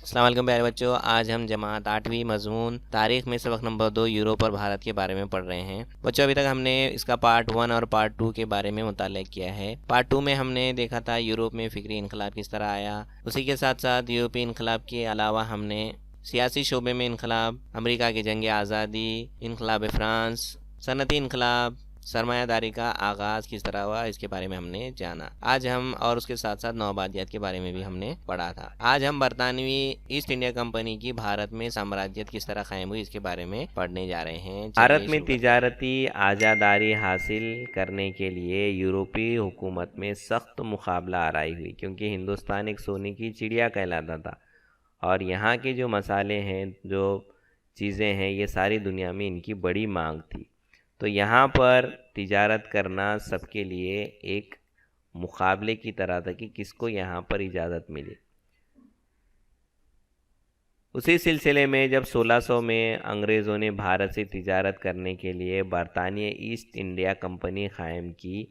السلام علیکم پیارے بچوں، آج ہم جماعت 8ویں مضمون تاریخ میں سبق نمبر 2 یوروپ اور بھارت کے بارے میں پڑھ رہے ہیں۔ بچوں ابھی تک ہم نے اس کا پارٹ 1 اور پارٹ 2 کے بارے میں مطالعہ کیا ہے۔ پارٹ 2 میں ہم نے دیکھا تھا یوروپ میں فکری انقلاب کس طرح آیا، اسی کے ساتھ ساتھ یورپی انقلاب کے علاوہ ہم نے سیاسی شعبے میں انقلاب، امریکہ کی جنگ آزادی، انقلاب فرانس، صنعتی انقلاب، سرمایہ داری کا آغاز کس طرح ہوا، اس کے بارے میں ہم نے جانا۔ آج ہم اور اس کے ساتھ ساتھ نوآبادیات کے بارے میں بھی ہم نے پڑھا تھا۔ آج ہم برطانوی ایسٹ انڈیا کمپنی کی بھارت میں سامراجیت کس طرح قائم ہوئی، اس کے بارے میں پڑھنے جا رہے ہیں۔ بھارت میں شروع کرتے ہیں۔ تجارتی آزاداری حاصل کرنے کے لیے یورپی حکومت میں سخت مقابلہ آرائی ہوئی، کیونکہ ہندوستان ایک سونے کی چڑیا کہلاتا تھا اور یہاں کے جو مسالے ہیں، جو چیزیں ہیں، یہ ساری دنیا میں ان کی بڑی مانگ تھی۔ تو یہاں پر تجارت کرنا سب کے لیے ایک مقابلے کی طرح تھا کہ کس کو یہاں پر اجازت ملی۔ اسی سلسلے میں جب 1600 میں انگریزوں نے بھارت سے تجارت کرنے کے لیے برطانیہ ایسٹ انڈیا کمپنی قائم کی،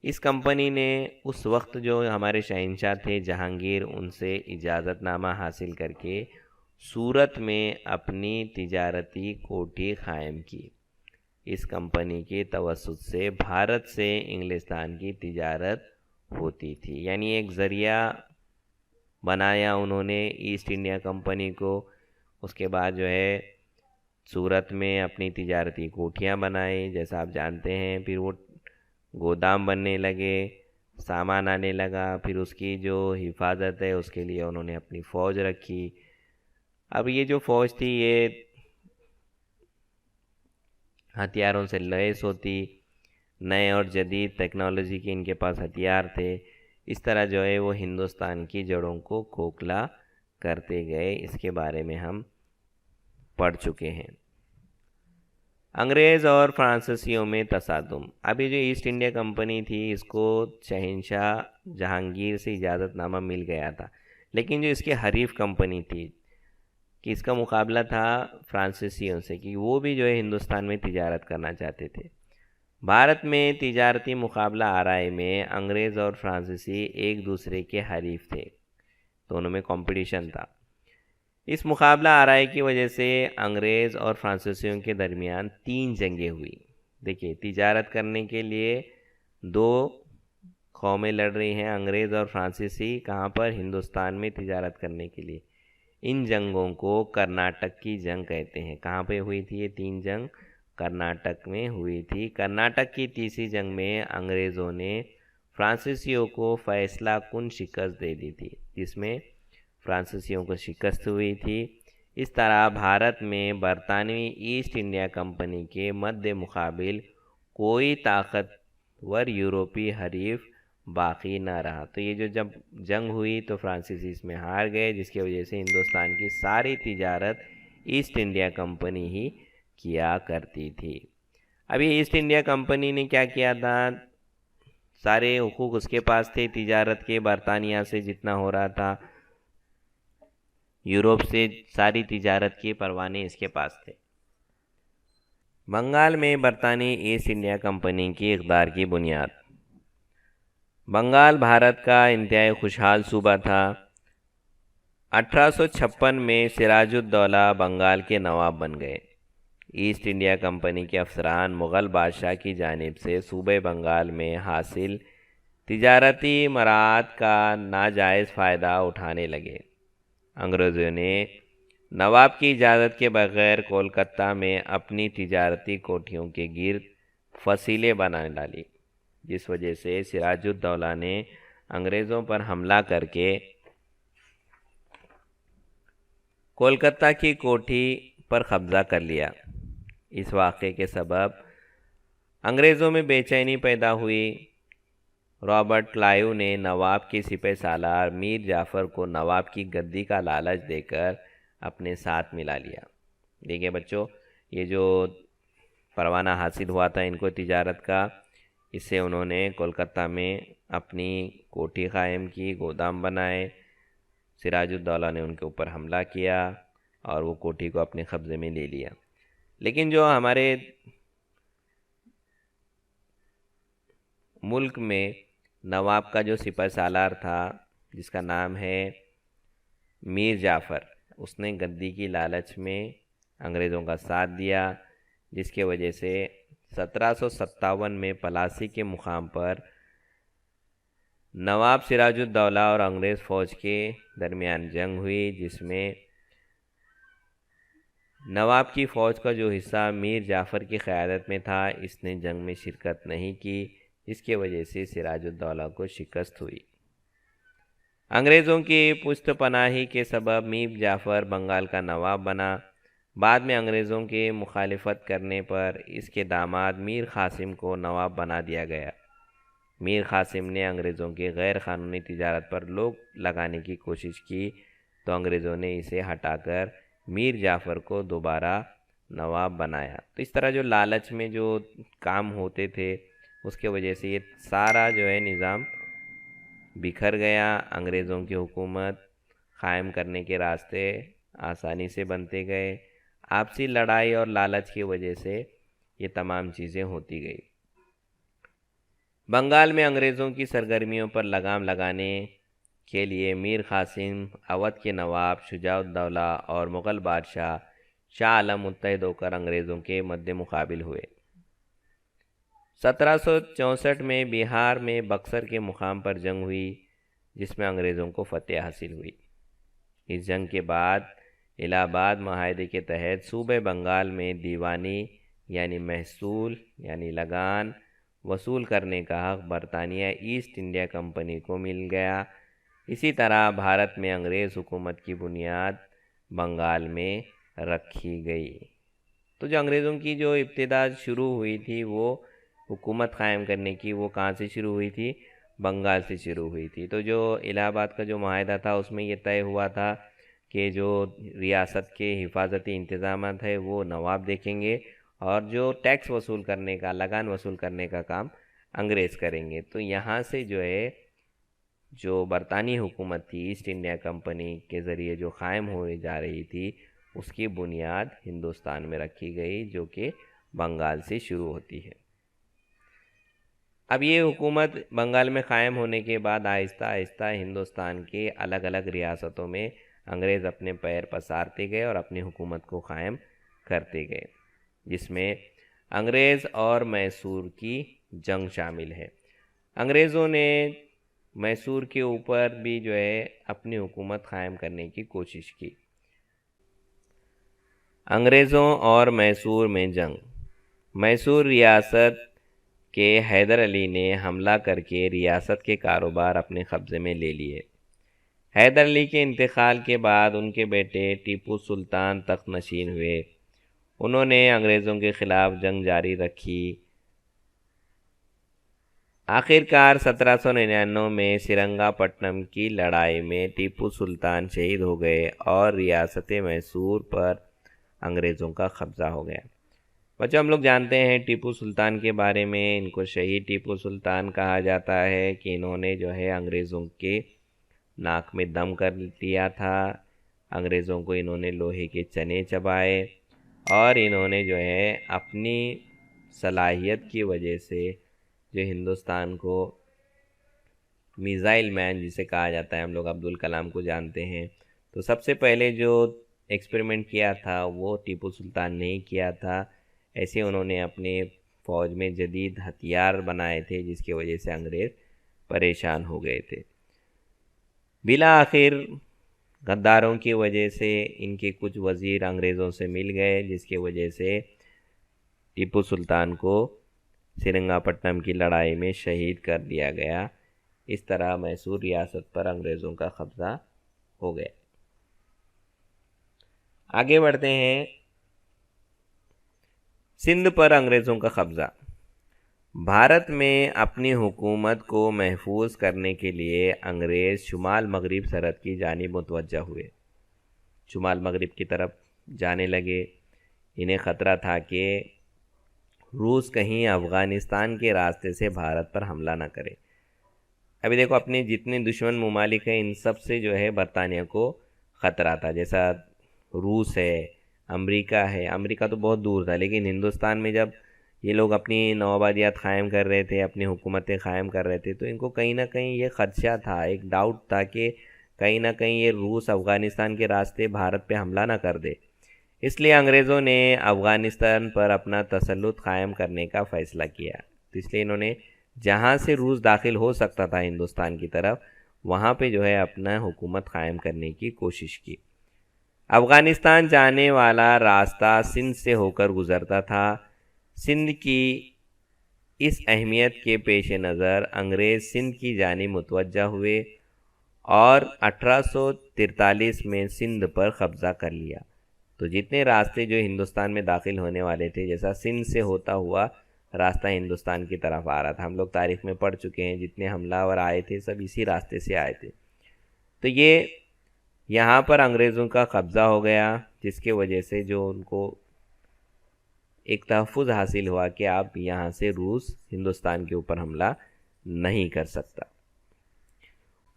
اس کمپنی نے اس وقت جو ہمارے شہنشاہ تھے جہانگیر، ان سے اجازت نامہ حاصل کر کے سورت میں اپنی تجارتی کوٹھی قائم کی۔ اس کمپنی کے توسط سے بھارت سے انگلستان کی تجارت ہوتی تھی، یعنی ایک ذریعہ بنایا انہوں نے ایسٹ انڈیا کمپنی کو۔ اس کے بعد جو ہے سورت میں اپنی تجارتی کوٹھیاں بنائی، جیسا آپ جانتے ہیں، پھر وہ گودام بننے لگے، سامان آنے لگا، پھر اس کی جو حفاظت ہے اس کے لیے انہوں نے اپنی فوج رکھی۔ اب یہ جو فوج تھی یہ ہتھیاروں سے لیس ہوتی، نئے اور جدید ٹیکنالوجی کے ان کے پاس ہتھیار تھے۔ اس طرح جو ہے وہ ہندوستان کی جڑوں کو کھوکھلا کرتے گئے، اس کے بارے میں ہم پڑھ چکے ہیں۔ انگریز اور فرانسیسیوں میں تصادم۔ ابھی جو ایسٹ انڈیا کمپنی تھی اس کو شہنشاہ جہانگیر سے اجازت نامہ مل گیا تھا، لیکن جو اس کے حریف کمپنی تھی کہ اس کا مقابلہ تھا فرانسیسیوں سے، کہ وہ بھی جو ہے ہندوستان میں تجارت کرنا چاہتے تھے۔ بھارت میں تجارتی مقابلہ آرائی میں انگریز اور فرانسیسی ایک دوسرے کے حریف تھے، دونوں میں کمپٹیشن تھا۔ اس مقابلہ آرائی کی وجہ سے انگریز اور فرانسیسیوں کے درمیان 3 جنگیں ہوئی۔ دیکھیے، تجارت کرنے کے لیے 2 قومیں لڑ رہی ہیں، انگریز اور فرانسیسی، کہاں پر؟ ہندوستان میں تجارت کرنے کے لیے۔ ان جنگوں کو کرناٹک کی جنگ کہتے ہیں۔ کہاں پہ ہوئی تھی یہ 3 جنگ؟ کرناٹک میں ہوئی تھی۔ کرناٹک کی تیسری جنگ میں انگریزوں نے فرانسیسیوں کو فیصلہ کن شکست دے دی تھی، جس میں فرانسیسیوں کو شکست ہوئی تھی۔ اس طرح بھارت میں برطانوی ایسٹ انڈیا کمپنی کے مد مقابل کوئی طاقتور یورپی حریف باقی نہ رہا۔ تو یہ جو جب جنگ ہوئی تو فرانسیسی اس میں ہار گئے، جس کی وجہ سے ہندوستان کی ساری تجارت ایسٹ انڈیا کمپنی ہی کیا کرتی تھی۔ ابھی ایسٹ انڈیا کمپنی نے کیا کیا تھا؟ سارے حقوق اس کے پاس تھے تجارت کے، برطانیہ سے جتنا ہو رہا تھا، یورپ سے ساری تجارت کے پروانے اس کے پاس تھے۔ بنگال میں برطانوی ایسٹ انڈیا کمپنی کی اقدار کی بنیاد۔ بنگال بھارت کا انتہائی خوشحال صوبہ تھا۔ 1856 میں سراج الدولہ بنگال کے نواب بن گئے۔ ایسٹ انڈیا کمپنی کے افسران مغل بادشاہ کی جانب سے صوبہ بنگال میں حاصل تجارتی مراعات کا ناجائز فائدہ اٹھانے لگے۔ انگریزوں نے نواب کی اجازت کے بغیر کولکتہ میں اپنی تجارتی کوٹھیوں کے گرد فصیلیں بنا ڈالی، جس وجہ سے سراج الدولہ نے انگریزوں پر حملہ کر کے کولکتہ کی کوٹھی پر قبضہ کر لیا۔ اس واقعے کے سبب انگریزوں میں بے چینی پیدا ہوئی۔ رابرٹ کلائیو نے نواب کے سپہ سالار میر جعفر کو نواب کی گدی کا لالچ دے کر اپنے ساتھ ملا لیا۔ دیکھیں بچوں، یہ جو پروانہ حاصل ہوا تھا ان کو تجارت کا، اس سے انہوں نے کولکتہ میں اپنی کوٹھی قائم کی، گودام بنائے۔ سراج الدولہ نے ان کے اوپر حملہ کیا اور وہ کوٹھی کو اپنے قبضے میں لے لیا۔ لیکن جو ہمارے ملک میں نواب کا جو سپہ سالار تھا، جس کا نام ہے میر جعفر، اس نے گدی کی لالچ میں انگریزوں کا ساتھ دیا، جس کی وجہ سے 1757 میں پلاسی کے مقام پر نواب سراج الدولہ اور انگریز فوج کے درمیان جنگ ہوئی، جس میں نواب کی فوج کا جو حصہ میر جعفر کی قیادت میں تھا، اس نے جنگ میں شرکت نہیں کی، جس کی وجہ سے سراج الدولہ کو شکست ہوئی۔ انگریزوں کی پشت پناہی کے سبب میر جعفر بنگال کا نواب بنا۔ بعد میں انگریزوں کے مخالفت کرنے پر اس کے داماد میر قاسم کو نواب بنا دیا گیا۔ میر قاسم نے انگریزوں کی غیر قانونی تجارت پر روک لگانے کی کوشش کی تو انگریزوں نے اسے ہٹا کر میر جعفر کو دوبارہ نواب بنایا۔ تو اس طرح جو لالچ میں جو کام ہوتے تھے، اس کے وجہ سے یہ سارا جو ہے نظام بکھر گیا۔ انگریزوں کی حکومت قائم کرنے کے راستے آسانی سے بنتے گئے۔ آپسی لڑائی اور لالچ کی وجہ سے یہ تمام چیزیں ہوتی گئی۔ بنگال میں انگریزوں کی سرگرمیوں پر لگام لگانے کے لیے میر قاسم اودھ کے نواب شجاع الدولہ اور مغل بادشاہ شاہ عالم متحد ہو کر انگریزوں کے مد مقابل ہوئے۔ 1764 میں بہار میں بکسر کے مقام پر جنگ ہوئی، جس میں انگریزوں کو فتح حاصل ہوئی۔ اس جنگ کے بعد الہ آباد معاہدے کے تحت صوبہ بنگال میں دیوانی یعنی محصول یعنی لگان وصول کرنے کا حق برطانیہ ایسٹ انڈیا کمپنی کو مل گیا۔ اسی طرح بھارت میں انگریز حکومت کی بنیاد بنگال میں رکھی گئی۔ تو جو انگریزوں کی جو ابتدا شروع ہوئی تھی، وہ حکومت قائم کرنے کی، وہ کہاں سے شروع ہوئی تھی؟ بنگال سے شروع ہوئی تھی۔ تو جو الہ آباد کا جو معاہدہ تھا، اس میں یہ طے ہوا تھا کہ جو ریاست کے حفاظتی انتظامات ہے وہ نواب دیکھیں گے، اور جو ٹیکس وصول کرنے کا، لگان وصول کرنے کا کام انگریز کریں گے۔ تو یہاں سے جو ہے جو برطانوی حکومت تھی ایسٹ انڈیا کمپنی کے ذریعے جو قائم ہونے جا رہی تھی، اس کی بنیاد ہندوستان میں رکھی گئی، جو کہ بنگال سے شروع ہوتی ہے۔ اب یہ حکومت بنگال میں قائم ہونے کے بعد آہستہ آہستہ ہندوستان کے الگ الگ ریاستوں میں انگریز اپنے پیر پسارتے گئے اور اپنی حکومت کو قائم کرتے گئے، جس میں انگریز اور میسور کی جنگ شامل ہے۔ انگریزوں نے میسور کے اوپر بھی جو ہے اپنی حکومت قائم کرنے کی کوشش کی۔ انگریزوں اور میسور میں جنگ۔ میسور ریاست کے حیدر علی نے حملہ کر کے ریاست کے کاروبار اپنے قبضے میں لے لیے۔ حیدر علی کے انتقال کے بعد ان کے بیٹے ٹیپو سلطان تخت نشین ہوئے۔ انہوں نے انگریزوں کے خلاف جنگ جاری رکھی۔ آخرکار 1799 میں سرنگا پٹنم کی لڑائی میں ٹیپو سلطان شہید ہو گئے اور ریاست میسور پر انگریزوں کا قبضہ ہو گیا۔ بچوں، ہم لوگ جانتے ہیں ٹیپو سلطان کے بارے میں، ان کو شہید ٹیپو سلطان کہا جاتا ہے کہ انہوں نے جو ہے انگریزوں کے ناک میں دم کر دیا تھا، انگریزوں کو انہوں نے لوہے کے چنے چبائے، اور انہوں نے جو ہے اپنی صلاحیت کی وجہ سے جو ہندوستان کو میزائل مین جسے کہا جاتا ہے، ہم لوگ عبد الکلام کو جانتے ہیں، تو سب سے پہلے جو ایکسپیریمنٹ کیا تھا وہ ٹیپو سلطان نے ہی کیا تھا۔ ایسے انہوں نے اپنے فوج میں جدید ہتھیار بنائے تھے، جس کی وجہ سے انگریز پریشان ہو گئے تھے۔ بالآخر غداروں کی وجہ سے ان کے کچھ وزیر انگریزوں سے مل گئے، جس کی وجہ سے ٹیپو سلطان کو سرنگا پٹنم کی لڑائی میں شہید کر دیا گیا۔ اس طرح میسور ریاست پر انگریزوں کا قبضہ ہو گیا۔ آگے بڑھتے ہیں۔ سندھ پر انگریزوں کا قبضہ۔ بھارت میں اپنی حکومت کو محفوظ کرنے کے لیے انگریز شمال مغرب سرحد کی جانب متوجہ ہوئے، شمال مغرب کی طرف جانے لگے۔ انہیں خطرہ تھا کہ روس کہیں افغانستان کے راستے سے بھارت پر حملہ نہ کرے۔ ابھی دیکھو، اپنے جتنے دشمن ممالک ہیں ان سب سے جو ہے برطانیہ کو خطرہ تھا، جیسا روس ہے، امریکہ ہے۔ امریکہ تو بہت دور تھا، لیکن ہندوستان میں جب یہ لوگ اپنی نوآبادیات قائم کر رہے تھے، اپنی حکومتیں قائم کر رہے تھے، تو ان کو کہیں نہ کہیں یہ خدشہ تھا، ایک ڈاؤٹ تھا کہ کہیں نہ کہیں یہ روس افغانستان کے راستے بھارت پہ حملہ نہ کر دے، اس لیے انگریزوں نے افغانستان پر اپنا تسلط قائم کرنے کا فیصلہ کیا۔ تو اس لیے انہوں نے جہاں سے روس داخل ہو سکتا تھا ہندوستان کی طرف، وہاں پہ جو ہے اپنا حکومت قائم کرنے کی کوشش کی۔ افغانستان جانے والا راستہ سندھ سے ہو کر گزرتا تھا۔ سندھ کی اس اہمیت کے پیش نظر انگریز سندھ کی جانب متوجہ ہوئے اور 1843 میں سندھ پر قبضہ کر لیا۔ تو جتنے راستے جو ہندوستان میں داخل ہونے والے تھے، جیسا سندھ سے ہوتا ہوا راستہ ہندوستان کی طرف آ رہا تھا، ہم لوگ تاریخ میں پڑھ چکے ہیں، جتنے حملہ آور آئے تھے سب اسی راستے سے آئے تھے۔ تو یہ یہاں پر انگریزوں کا قبضہ ہو گیا، جس کے وجہ سے جو ان کو ایک تحفظ حاصل ہوا کہ اب یہاں سے روس ہندوستان کے اوپر حملہ نہیں کر سکتا۔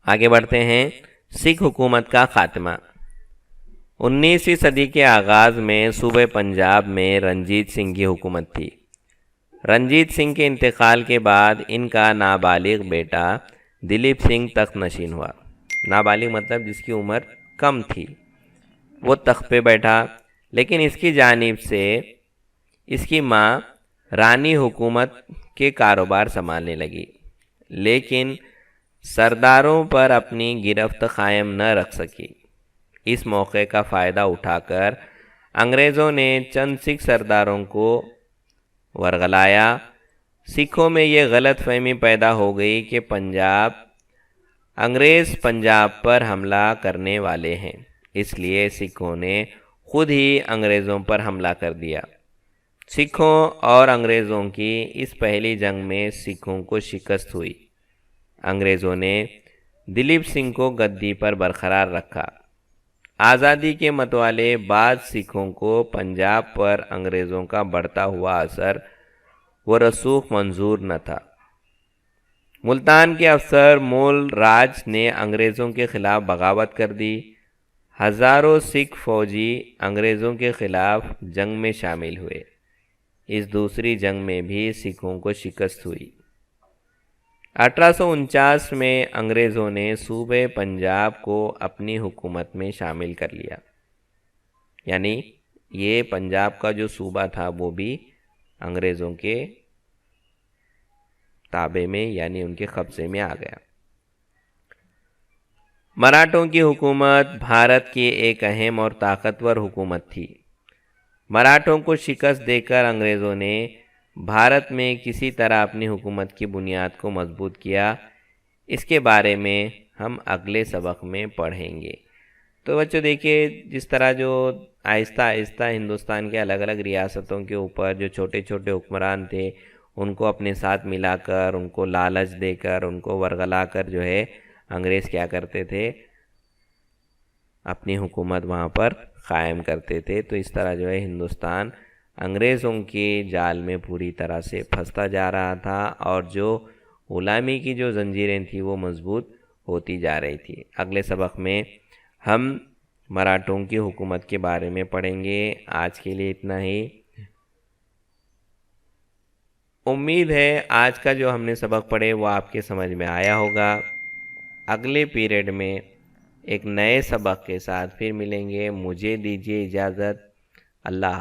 آگے بڑھتے ہیں۔ سکھ حکومت کا خاتمہ۔ 19ویں صدی کے آغاز میں صوبہ پنجاب میں رنجیت سنگھ کی حکومت تھی۔ رنجیت سنگھ کے انتقال کے بعد ان کا نابالغ بیٹا دلیپ سنگھ تخت نشین ہوا۔ نابالغ مطلب جس کی عمر کم تھی، وہ تخت پہ بیٹھا، لیکن اس کی جانب سے اس کی ماں رانی حکومت کے کاروبار سنبھالنے لگی، لیکن سرداروں پر اپنی گرفت قائم نہ رکھ سکی۔ اس موقع کا فائدہ اٹھا کر انگریزوں نے چند سکھ سرداروں کو ورغلایا۔ سکھوں میں یہ غلط فہمی پیدا ہو گئی کہ انگریز پنجاب پر حملہ کرنے والے ہیں، اس لیے سکھوں نے خود ہی انگریزوں پر حملہ کر دیا۔ سکھوں اور انگریزوں کی اس پہلی جنگ میں سکھوں کو شکست ہوئی۔ انگریزوں نے دلیپ سنگھ کو گدی پر برقرار رکھا۔ آزادی کے متوالے بعد سکھوں کو پنجاب پر انگریزوں کا بڑھتا ہوا اثر و رسوخ منظور نہ تھا۔ ملتان کے افسر مول راج نے انگریزوں کے خلاف بغاوت کر دی۔ ہزاروں سکھ فوجی انگریزوں کے خلاف جنگ میں شامل ہوئے۔ اس دوسری جنگ میں بھی سکھوں کو شکست ہوئی۔ 1849 میں انگریزوں نے صوبہ پنجاب کو اپنی حکومت میں شامل کر لیا، یعنی یہ پنجاب کا جو صوبہ تھا وہ بھی انگریزوں کے تابع میں یعنی ان کے قبضے میں آ گیا۔ مراٹھوں کی حکومت بھارت کی ایک اہم اور طاقتور حکومت تھی۔ مراٹھوں کو شکست دے کر انگریزوں نے بھارت میں کسی طرح اپنی حکومت کی بنیاد کو مضبوط کیا۔ اس کے بارے میں ہم اگلے سبق میں پڑھیں گے۔ تو بچوں دیکھیے، جس طرح جو آہستہ آہستہ ہندوستان کے الگ الگ ریاستوں کے اوپر جو چھوٹے چھوٹے حکمران تھے، ان کو اپنے ساتھ ملا کر، ان کو لالچ دے کر، ان کو ورغلا کر جو ہے انگریز کیا کرتے تھے، اپنی حکومت وہاں پر قائم کرتے تھے۔ تو اس طرح جو ہے ہندوستان انگریزوں کے جال میں پوری طرح سے پھنستا جا رہا تھا، اور جو غلامی کی جو زنجیریں تھیں وہ مضبوط ہوتی جا رہی تھی۔ اگلے سبق میں ہم مراٹھوں کی حکومت کے بارے میں پڑھیں گے۔ آج کے لیے اتنا ہی۔ امید ہے آج کا جو ہم نے سبق پڑھے وہ آپ کے سمجھ میں آیا ہوگا۔ اگلے پیریڈ میں ایک نئے سبق کے ساتھ پھر ملیں گے۔ مجھے دیجیے اجازت۔ اللہ حافظ۔